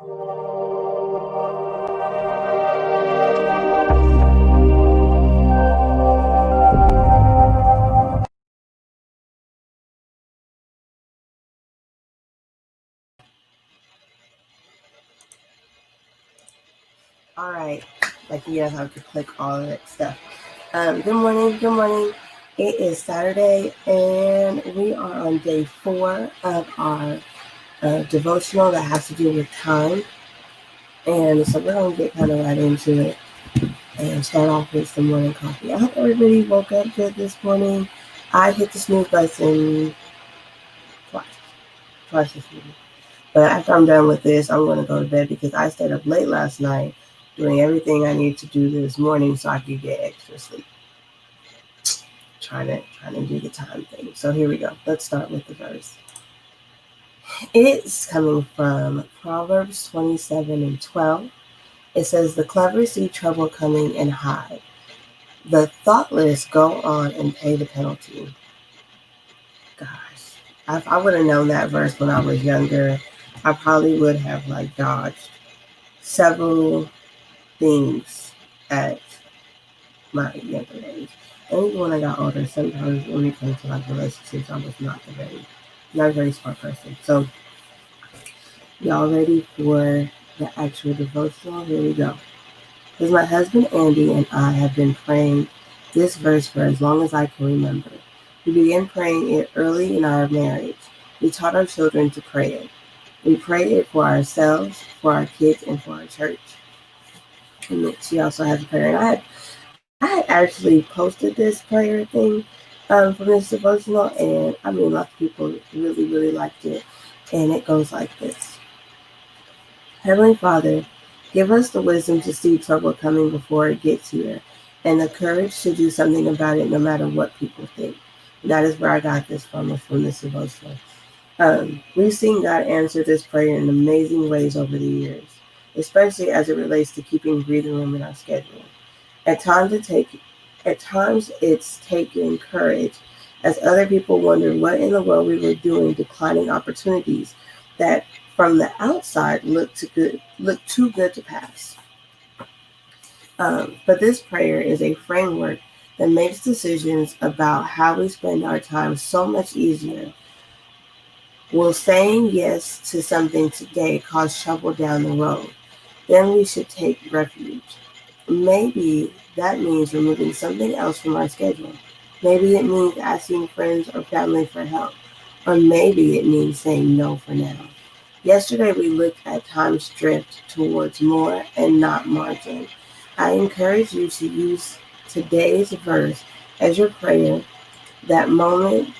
All right, like you guys have to click all of that stuff. Good morning. It is Saturday, and we are on day 4 of our devotional that has to do with time. And so we're going to get kind of right into it and start off with some morning coffee. I hope everybody woke up good this morning. I hit the snooze button twice this morning. But after I'm done with this, I'm going to go to bed because I stayed up late last night doing everything I need to do this morning so I could get extra sleep. Trying to do the time thing. So here we go. Let's start with the verse. It's coming from Proverbs 27:12. It says, "The clever see trouble coming and hide. The thoughtless go on and pay the penalty." Gosh, if I would have known that verse when I was younger, I probably would have dodged several things at my younger age. And even when I got older, sometimes when it comes to relationships, I was not a very smart person. So, y'all ready for the actual devotional? Here we go. Because my husband Andy and I have been praying this verse for as long as I can remember. We began praying it early in our marriage. We taught our children to pray it. We pray it for ourselves, for our kids, and for our church. And she also has a prayer. And I had actually posted this prayer thing from this devotional, and lots of people really, really liked it. And it goes like this. Heavenly Father, give us the wisdom to see trouble coming before it gets here, and the courage to do something about it no matter what people think. And that is where I got this from this devotional. We've seen God answer this prayer in amazing ways over the years, especially as it relates to keeping breathing room in our schedule. At times it's taken courage, as other people wondered what in the world we were doing, declining opportunities that from the outside looked too good to pass. But this prayer is a framework that makes decisions about how we spend our time so much easier. Will saying yes to something today cause trouble down the road? Then we should take refuge. Maybe that means removing something else from our schedule. Maybe it means asking friends or family for help. Or maybe it means saying no for now. Yesterday we looked at time's drift towards more and not margin. I encourage you to use today's verse as your prayer. The moment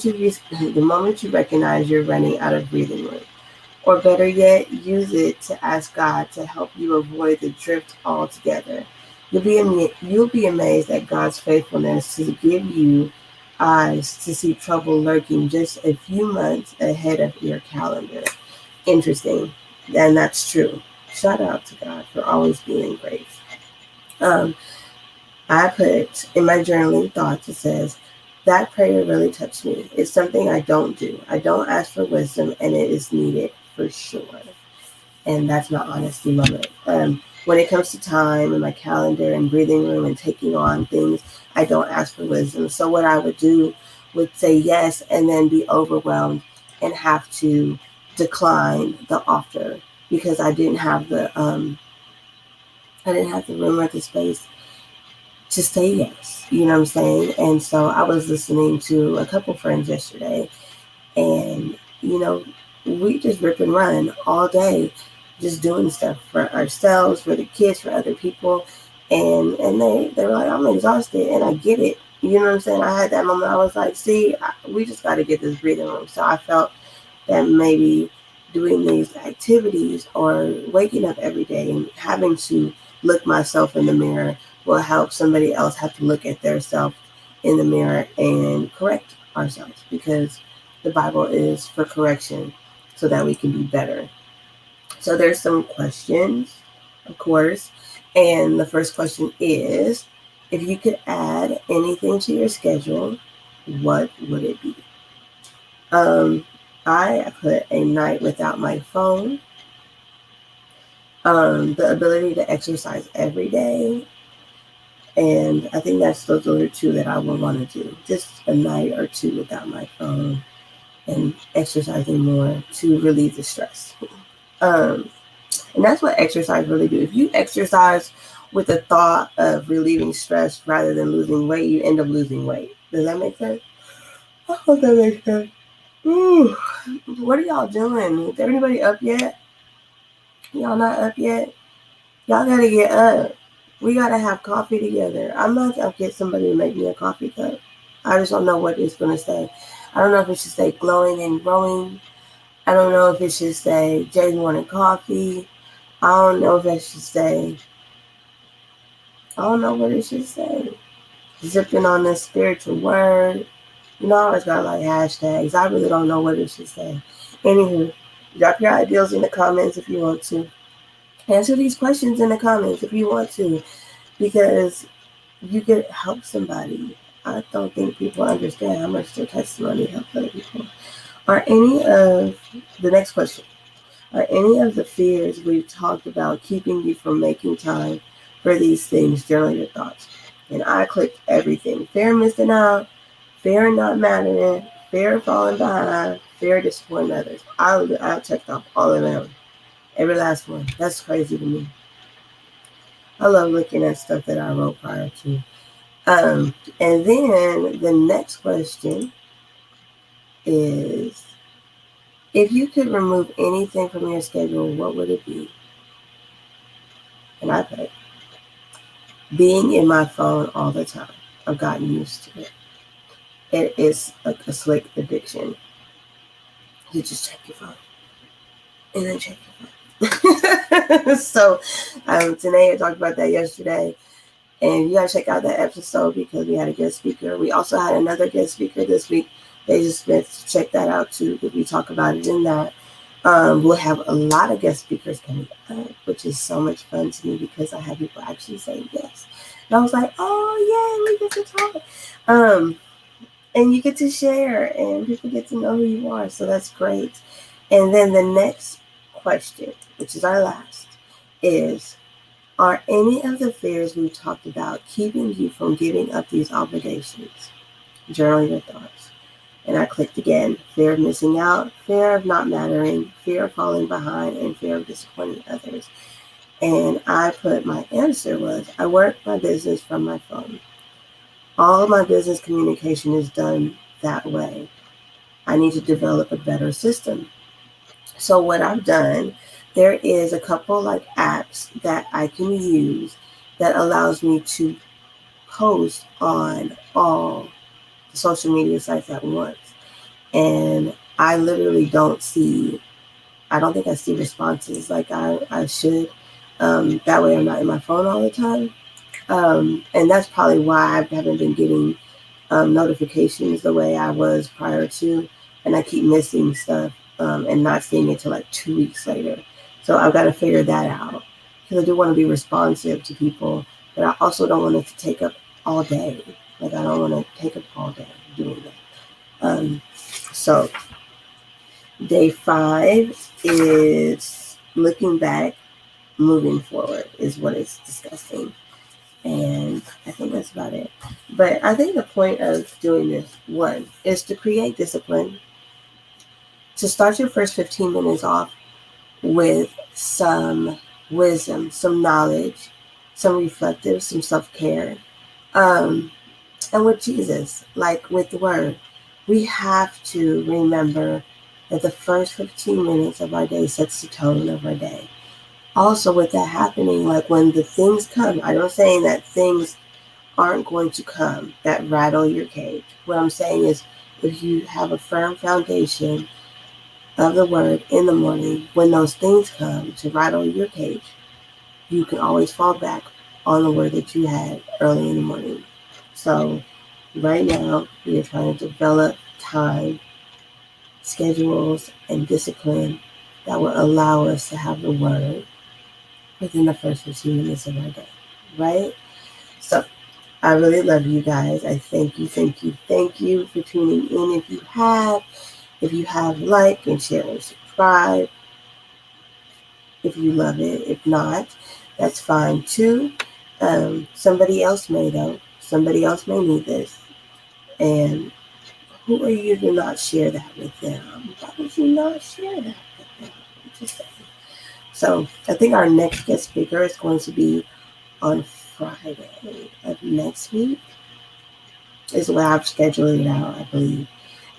you recognize you're running out of breathing room. Or better yet, use it to ask God to help you avoid the drift altogether. You'll be amazed at God's faithfulness to give you eyes to see trouble lurking just a few months ahead of your calendar. Interesting, and that's true. Shout out to God for always being great. I put in my journaling thoughts, it says, that prayer really touched me. It's something I don't do. I don't ask for wisdom, and it is needed for sure. And that's my honesty moment. When it comes to time and my calendar and breathing room and taking on things, I don't ask for wisdom. So what I would do would say yes and then be overwhelmed and have to decline the offer because I didn't have the room or the space to say yes. You know what I'm saying? And so I was listening to a couple friends yesterday, and we just rip and run all day, just doing stuff for ourselves, for the kids, for other people. And they were like, I'm exhausted, and I get it. You know what I'm saying? I had that moment. I was like, we just got to get this breathing room. So I felt that maybe doing these activities or waking up every day and having to look myself in the mirror will help somebody else have to look at their self in the mirror and correct ourselves, because the Bible is for correction so that we can be better. So there's some questions, of course. And the first question is, if you could add anything to your schedule, what would it be? I put a night without my phone, The ability to exercise every day. And I think those are two that I would want to do. Just a night or two without my phone and exercising more to relieve the stress. And that's what exercise really do. If you exercise with the thought of relieving stress rather than losing weight, you end up losing weight. Does that make sense? I hope that makes sense. Ooh. What are y'all doing? Is everybody up yet? Y'all not up yet? Y'all gotta get up. We gotta have coffee together. I'm not gonna get somebody to make me a coffee cup. I just don't know what it's gonna say. I don't know if it should say glowing and growing. I don't know if it should say Jay's morning coffee. I don't know if it should say. I don't know what it should say. Zipping on the spiritual word. You know, I always got like hashtags. I really don't know what it should say. Anywho, drop your ideas in the comments if you want to. Answer these questions in the comments if you want to, because you could help somebody. I don't think people understand how much their testimony helps other people. The next question, are any of the fears we've talked about keeping you from making time for these things? Journal your thoughts. And I clicked everything. Fear of missing out, fear of not mattering, fear of falling behind, fear of disappointing others. I'll check off all of them. Every last one. That's crazy to me. I love looking at stuff that I wrote prior to. And then the next question is, if you could remove anything from your schedule, what would it be? And I put being in my phone all the time. I've gotten used to it. It is like a slick addiction. You just check your phone and then check your phone. So Tanae talked about that yesterday, and you gotta check out that episode because we had a guest speaker. We also had another guest speaker this week, Deja Smith. Check that out too, because we talk about it in that. We'll have a lot of guest speakers coming up, which is so much fun to me because I have people actually saying yes, and I was like, oh yeah, we get to talk, and you get to share, and people get to know who you are, so that's great. And then the next question, which is our last, is, are any of the fears we've talked about keeping you from giving up these obligations? Journal your thoughts. And I clicked again. Fear of missing out, fear of not mattering, fear of falling behind, and fear of disappointing others. And I put my answer was, I work my business from my phone. All of my business communication is done that way. I need to develop a better system. So what I've done, there is a couple like apps that I can use that allows me to post on all the social media sites at once. And I literally don't think I see responses like I should. That way I'm not in my phone all the time. And that's probably why I haven't been getting notifications the way I was prior to. And I keep missing stuff. And not seeing it till like 2 weeks later. So I've got to figure that out, because I do want to be responsive to people, but I also don't want it to take up all day. Like, I don't want to take up all day doing that. So day 5 is looking back, moving forward is what it's discussing. And I think that's about it. But I think the point of doing this, one, is to create discipline. To start your first 15 minutes off with some wisdom, some knowledge, some reflective, some self-care. And with Jesus, like with the word, we have to remember that the first 15 minutes of our day sets the tone of our day. Also, with that happening, like when the things come, I'm not saying that things aren't going to come that rattle your cage. What I'm saying is, if you have a firm foundation of the word in the morning, when those things come to rattle your cage, you can always fall back on the word that you had early in the morning. So right now, we are trying to develop time, schedules, and discipline that will allow us to have the word within the first 15 minutes of our day, right? So I really love you guys. I thank you for tuning in. If you have, like and share and subscribe. if you love it. If not, that's fine too. Somebody else may though. Somebody else may need this. And who are you to not share that with them? Why would you not share that with them? Just saying. So I think our next guest speaker is going to be on Friday of next week. Is the way I've scheduled it out, I believe.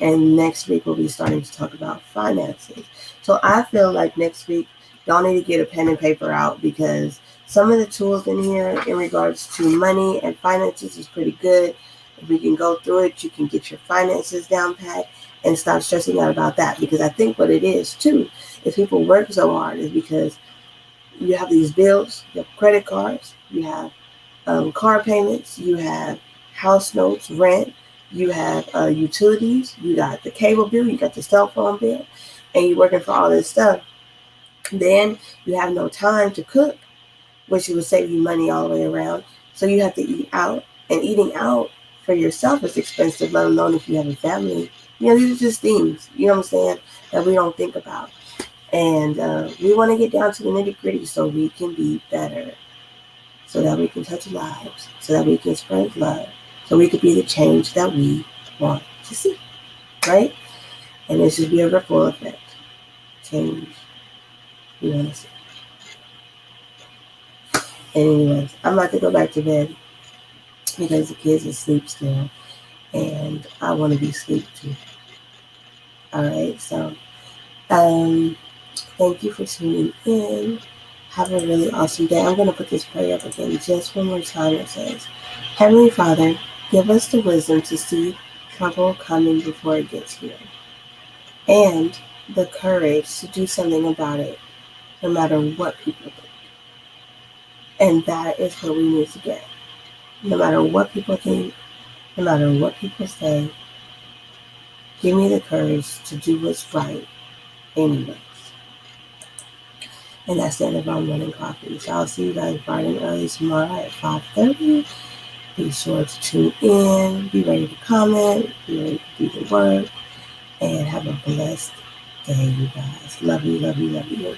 And next week we'll be starting to talk about finances. So I feel like next week y'all need to get a pen and paper out, because some of the tools in here in regards to money and finances is pretty good. If we can go through it, you can get your finances down pat and stop stressing out about that. Because I think what it is too, is people work so hard is because you have these bills, you have credit cards, you have car payments, you have house notes, rent, you have utilities, you got the cable bill, you got the cell phone bill, and you're working for all this stuff. Then you have no time to cook, which would save you money all the way around. So you have to eat out, and eating out for yourself is expensive, let alone if you have a family. These are just things, you know what I'm saying, that we don't think about. And we want to get down to the nitty gritty so we can be better, so that we can touch lives, so that we can spread love, so we could be the change that we want to see, right? And it should be a ripple effect. Change we want to see. Anyways, I'm about to go back to bed because the kids are asleep still, and I want to be asleep too. All right, so thank you for tuning in. Have a really awesome day. I'm going to put this prayer up again just one more time. It says, Heavenly Father, give us the wisdom to see trouble coming before it gets here, and the courage to do something about it, no matter what people think. And that is what we need to get. No matter what people think, no matter what people say, give me the courage to do what's right anyways. And that's the end of our morning coffee. So I'll see you guys bright and early tomorrow at 5:30. Be sure to tune in. Be ready to comment. Be ready to do the work. And have a blessed day, you guys. Love you, love you, love you.